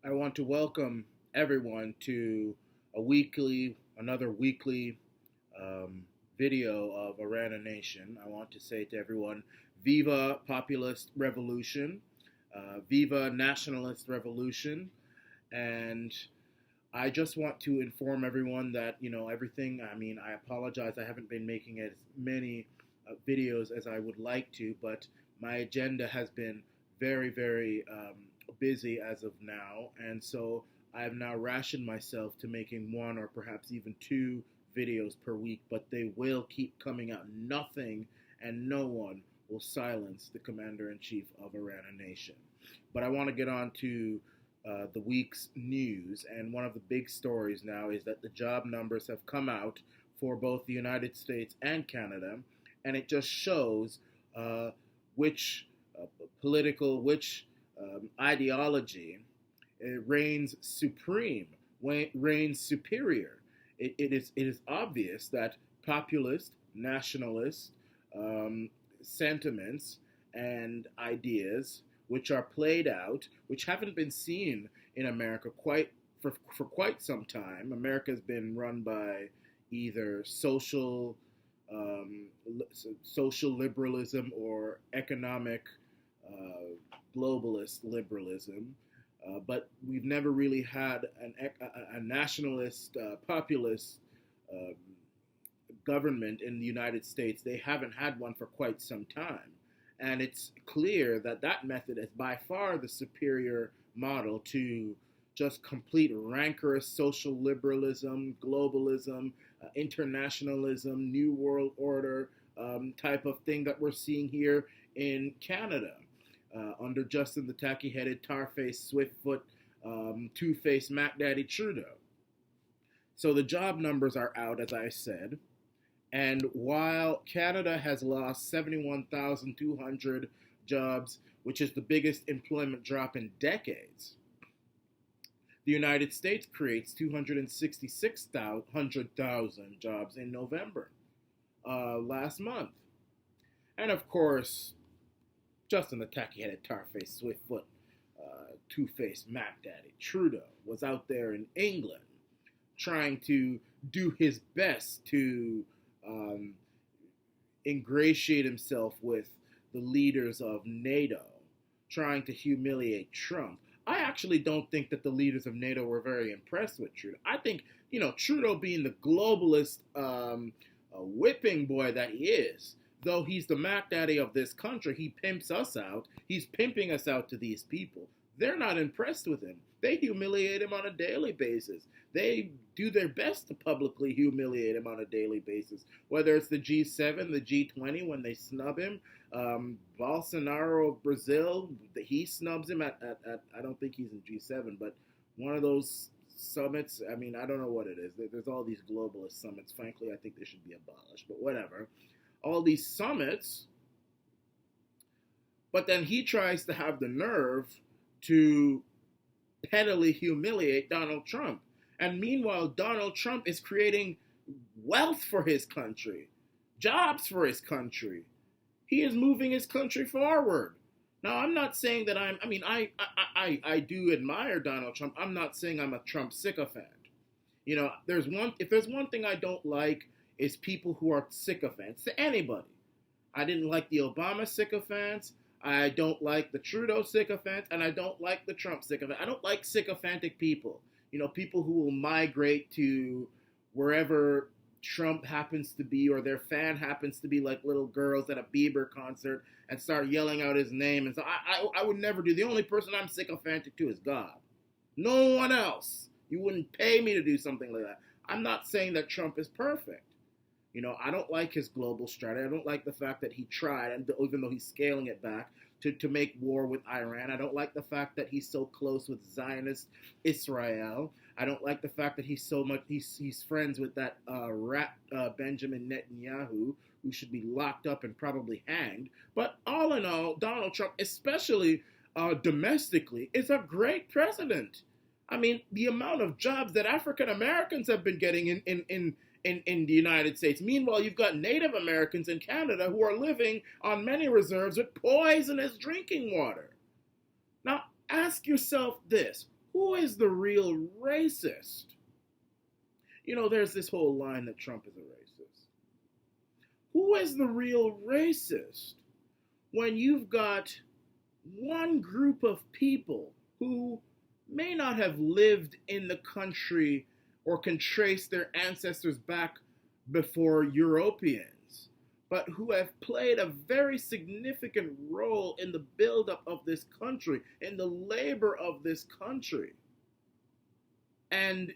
I want to welcome everyone to another weekly um, video of Arana Nation. I want to say to everyone, Viva Populist Revolution, Viva Nationalist Revolution, and I just want to inform everyone that, everything. I apologize. I haven't been making as many videos as I would like to, but my agenda has been very, very busy as of now. And so I have now rationed myself to making one or perhaps even two videos per week, but they will keep coming out. Nothing and no one will silence the Commander in Chief of Iran Nation. But I want to get on to the week's news, and one of the big stories now is that the job numbers have come out for both the United States and Canada, and it just shows which which ideology reigns supreme, reigns superior. It is obvious that populist, nationalist sentiments and ideas which are played out, which haven't been seen in America for quite some time. America has been run by either um, social liberalism or economic globalist liberalism. But we've never really had a nationalist, populist uh, government in the United States. They haven't had one for quite some time. And it's clear that that method is by far the superior model to just complete rancorous social liberalism, globalism, internationalism, New World Order type of thing that we're seeing here in Canada under Justin the tacky headed, tar faced, swift foot, two faced Mac Daddy Trudeau. So the job numbers are out, as I said. And while Canada has lost 71,200 jobs, which is the biggest employment drop in decades, the United States creates 266,000 jobs in November last month. And of course, Justin the tacky headed, tar faced, swift foot, two faced Mac Daddy Trudeau was out there in England trying to do his best to um, ingratiate himself with the leaders of NATO, trying to humiliate Trump. I actually don't think that the leaders of NATO were very impressed with Trudeau. I think, Trudeau being the globalist whipping boy that he is, though he's the Mac Daddy of this country, he pimps us out. He's pimping us out to these people. They're not impressed with him. They humiliate him on a daily basis. They do their best to publicly humiliate him on a daily basis, whether it's the G7, the G20 when they snub him. Bolsonaro of Brazil, he snubs him at I don't think he's in G7, but one of those summits. I don't know what it is. There's all these globalist summits. Frankly, I think they should be abolished, but whatever. All these summits, but then he tries to have the nerve to pettily humiliate Donald Trump. And meanwhile, Donald Trump is creating wealth for his country, jobs for his country. He is moving his country forward. Now, I'm not saying that I do admire Donald Trump. I'm not saying I'm a Trump sycophant. If there's one thing I don't like is people who are sycophants to anybody. I didn't like the Obama sycophants. I don't like the Trudeau sycophants, and I don't like the Trump sycophants. I don't like sycophantic people. People who will migrate to wherever Trump happens to be, or their fan happens to be, like little girls at a Bieber concert, and start yelling out his name. And so I would never do. The only person I'm sycophantic to is God. No one else. You wouldn't pay me to do something like that. I'm not saying that Trump is perfect. I don't like his global strategy. I don't like the fact that he tried, and even though he's scaling it back, to make war with Iran. I don't like the fact that he's so close with Zionist Israel. I don't like the fact that he's friends with that rat Benjamin Netanyahu, who should be locked up and probably hanged. But all in all, Donald Trump, especially domestically, is a great president. The amount of jobs that African Americans have been getting in the United States. Meanwhile, you've got Native Americans in Canada who are living on many reserves with poisonous drinking water. Now, ask yourself this. Who is the real racist? You know, there's this whole line that Trump is a racist. Who is the real racist when you've got one group of people who may not have lived in the country or can trace their ancestors back before Europeans, but who have played a very significant role in the buildup of this country, in the labor of this country, and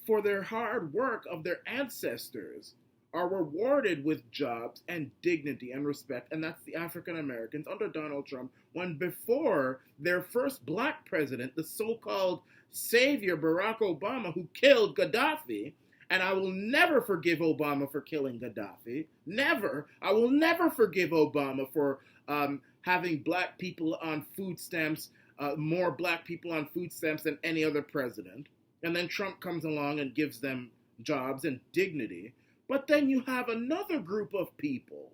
for their hard work of their ancestors are rewarded with jobs and dignity and respect, and that's the African Americans under Donald Trump, when before their first black president, the so-called savior Barack Obama, who killed Gaddafi, and I will never forgive Obama for killing Gaddafi, never. I will never forgive Obama for having black people on food stamps, more black people on food stamps than any other president, and then Trump comes along and gives them jobs and dignity. But then you have another group of people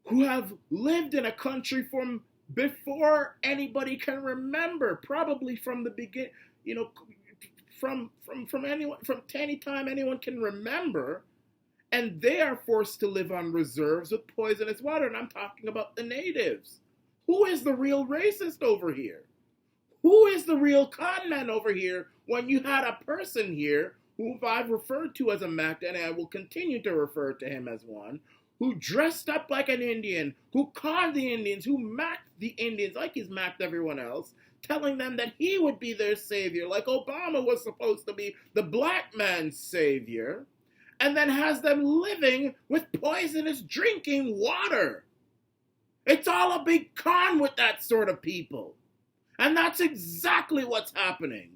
who have lived in a country from before anybody can remember, probably from the beginning, you know, from any time anyone can remember, and they are forced to live on reserves with poisonous water. And I'm talking about the natives. Who is the real racist over here? Who is the real con man over here when you had a person here who I've referred to as a Mac, and I will continue to refer to him as one, who dressed up like an Indian, who conned the Indians, who macked the Indians like he's macked everyone else, telling them that he would be their savior, like Obama was supposed to be the black man's savior, and then has them living with poisonous drinking water. It's all a big con with that sort of people. And that's exactly what's happening.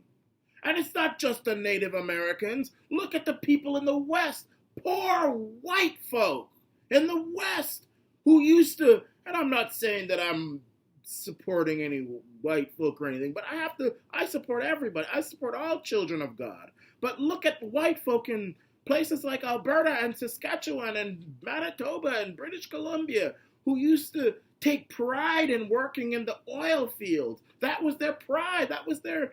And it's not just the Native Americans. Look at the people in the West. Poor white folk in the West who used to, and I'm not saying that I'm supporting any white folk or anything, but I support everybody. I support all children of God. But look at white folk in places like Alberta and Saskatchewan and Manitoba and British Columbia who used to take pride in working in the oil fields. That was their pride. That was their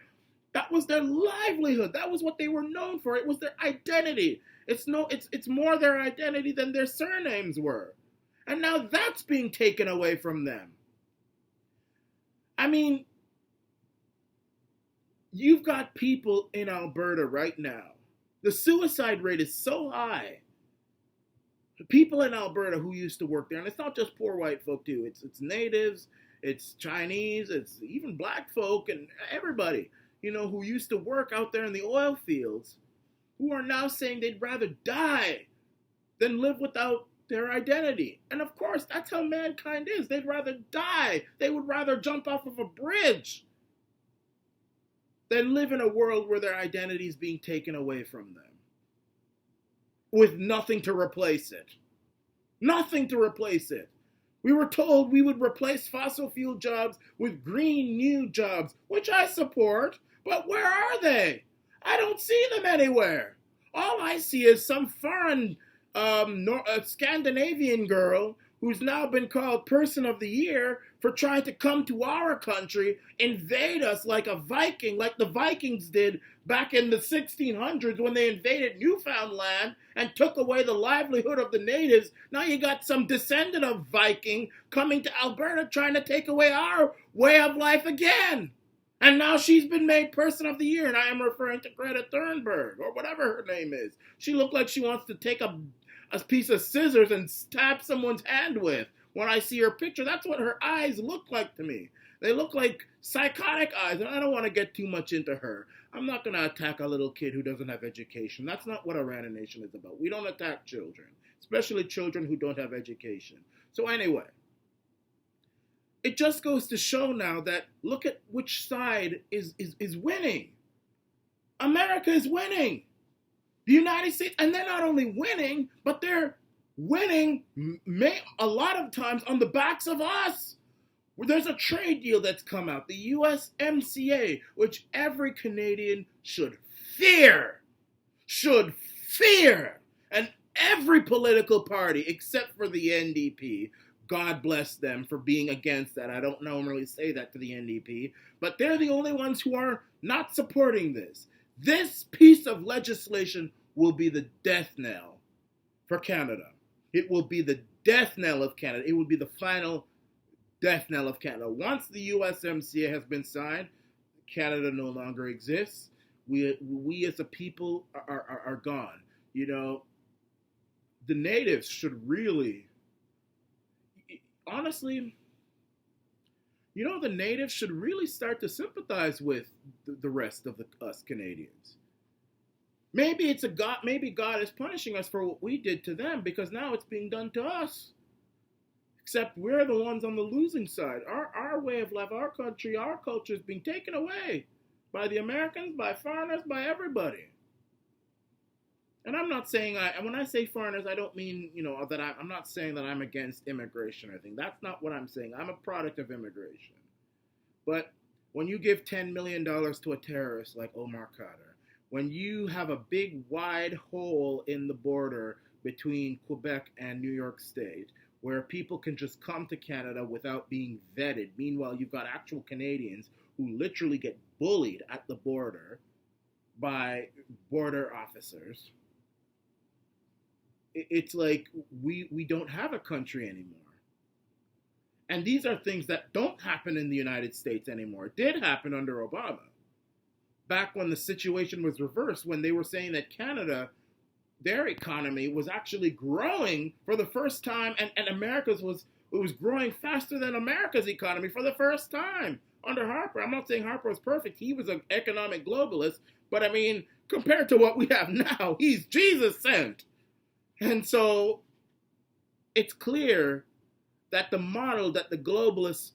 livelihood. That was what they were known for. It was their identity. It's more their identity than their surnames were. And now that's being taken away from them. I mean, you've got people in Alberta right now. The suicide rate is so high. The people in Alberta who used to work there, and it's not just poor white folk too. It's natives, it's Chinese, it's even black folk and everybody, you know, who used to work out there in the oil fields, who are now saying they'd rather die than live without their identity. And of course, that's how mankind is. They'd rather die. They would rather jump off of a bridge than live in a world where their identity is being taken away from them with nothing to replace it. Nothing to replace it. We were told we would replace fossil fuel jobs with green new jobs, which I support, but where are they? I don't see them anywhere. All I see is some foreign Scandinavian girl who's now been called Person of the Year for trying to come to our country, invade us like a Viking, like the Vikings did back in the 1600s when they invaded Newfoundland and took away the livelihood of the natives. Now you got some descendant of Viking coming to Alberta trying to take away our way of life again. And now she's been made Person of the Year, and I am referring to Greta Thunberg, or whatever her name is. She looked like she wants to take a piece of scissors and stab someone's hand with. When I see her picture, that's what her eyes look like to me. They look like psychotic eyes, and I don't want to get too much into her. I'm not going to attack a little kid who doesn't have education. That's not what Iran Nation is about. We don't attack children, especially children who don't have education. So anyway, it just goes to show now that look at which side is winning. America is winning. The United States, and they're not only winning, but they're winning a lot of times on the backs of us. There's a trade deal that's come out, the USMCA, which every Canadian should fear. And every political party, except for the NDP, God bless them for being against that. I don't normally say that to the NDP, but they're the only ones who are not supporting this. This piece of legislation will be the death knell for Canada. It will be the death knell of Canada. It will be the final death knell of Canada. Once the USMCA has been signed, Canada no longer exists. We as a people are gone. You know, the natives should really, honestly, you know, the natives should really start to sympathize with the rest of us Canadians. Maybe it's a God. Maybe God is punishing us for what we did to them because now it's being done to us. Except we're the ones on the losing side. Our way of life, our country, our culture is being taken away by the Americans, by foreigners, by everybody. And I'm not saying when I say foreigners, I don't mean, you know, that I'm not saying that I'm against immigration or anything. That's not what I'm saying. I'm a product of immigration. But when you give $10 million to a terrorist like Omar Khadr, when you have a big wide hole in the border between Quebec and New York State, where people can just come to Canada without being vetted. Meanwhile, you've got actual Canadians who literally get bullied at the border by border officers. It's like we don't have a country anymore. And these are things that don't happen in the United States anymore. It did happen under Obama. Back when the situation was reversed, when they were saying that Canada, their economy was actually growing for the first time, and America's was growing faster than America's economy for the first time under Harper. I'm not saying Harper was perfect. He was an economic globalist, but I mean, compared to what we have now, he's Jesus sent. And so it's clear that the model that the globalists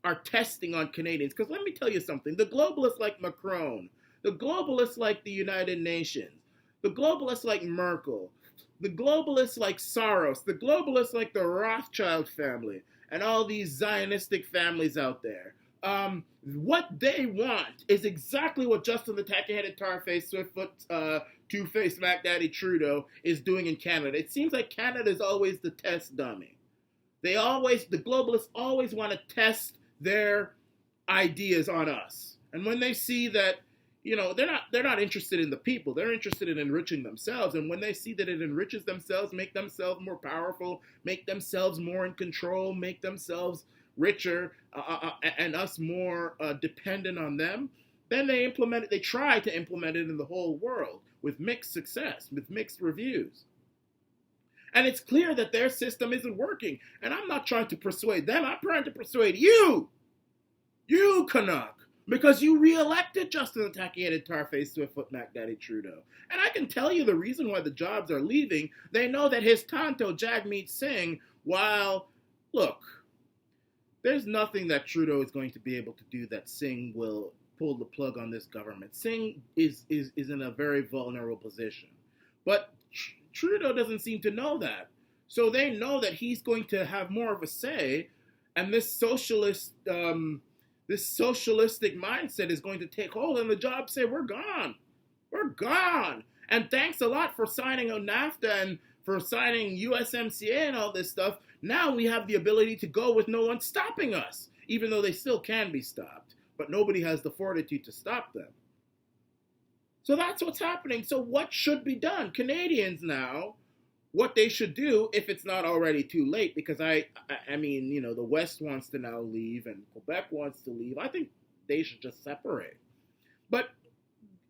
are testing on Canadians, because let me tell you something, the globalists like Macron, the globalists like the United Nations, the globalists like Merkel, the globalists like Soros, the globalists like the Rothschild family, and all these Zionistic families out there. What they want is exactly what Justin the tacky-headed tar-faced, swift-foot, two-faced Mac Daddy Trudeau is doing in Canada. It seems like Canada is always the test dummy. The globalists always want to test their ideas on us. And when they see that, you know, they're not interested in the people. They're interested in enriching themselves. And when they see that it enriches themselves, make themselves more powerful, make themselves more in control, make themselves richer, and us more dependent on them, then they implement it. They try to implement it in the whole world with mixed success, with mixed reviews. And it's clear that their system isn't working. And I'm not trying to persuade them. I'm trying to persuade you, Canuck, because you re-elected Justin the tacky-headed tar-faced swift-foot Mac Daddy Trudeau. And I can tell you the reason why the jobs are leaving. They know that his Tonto Jagmeet Singh, look, there's nothing that Trudeau is going to be able to do that Singh will pull the plug on this government. Singh is in a very vulnerable position. But Trudeau doesn't seem to know that. So they know that he's going to have more of a say, and this socialistic mindset is going to take hold, and the jobs say, we're gone. We're gone. And thanks a lot for signing on NAFTA and for signing USMCA and all this stuff. Now we have the ability to go with no one stopping us, even though they still can be stopped. But nobody has the fortitude to stop them. So that's what's happening. So what should be done? Canadians now, what they should do, if it's not already too late, because I mean, you know, the West wants to now leave and Quebec wants to leave. I think they should just separate. But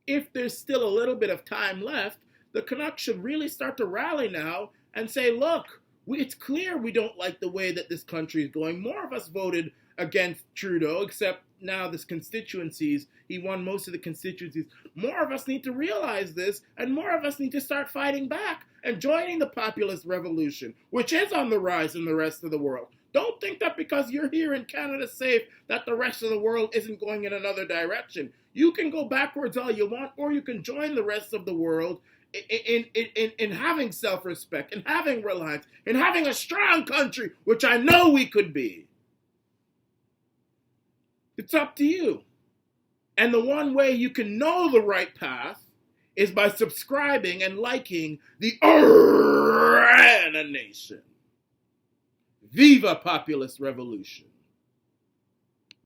if there's still a little bit of time left, the Canucks should really start to rally now and say, look, it's clear we don't like the way that this country is going. More of us voted against Trudeau, except now this constituencies, he won most of the constituencies. More of us need to realize this, and more of us need to start fighting back and joining the populist revolution, which is on the rise in the rest of the world. Don't think that because you're here in Canada safe, that the rest of the world isn't going in another direction. You can go backwards all you want, or you can join the rest of the world in having self-respect, in having reliance, in having a strong country, which I know we could be. It's up to you. And the one way you can know the right path is by subscribing and liking the Arana Nation. Viva Populist Revolution!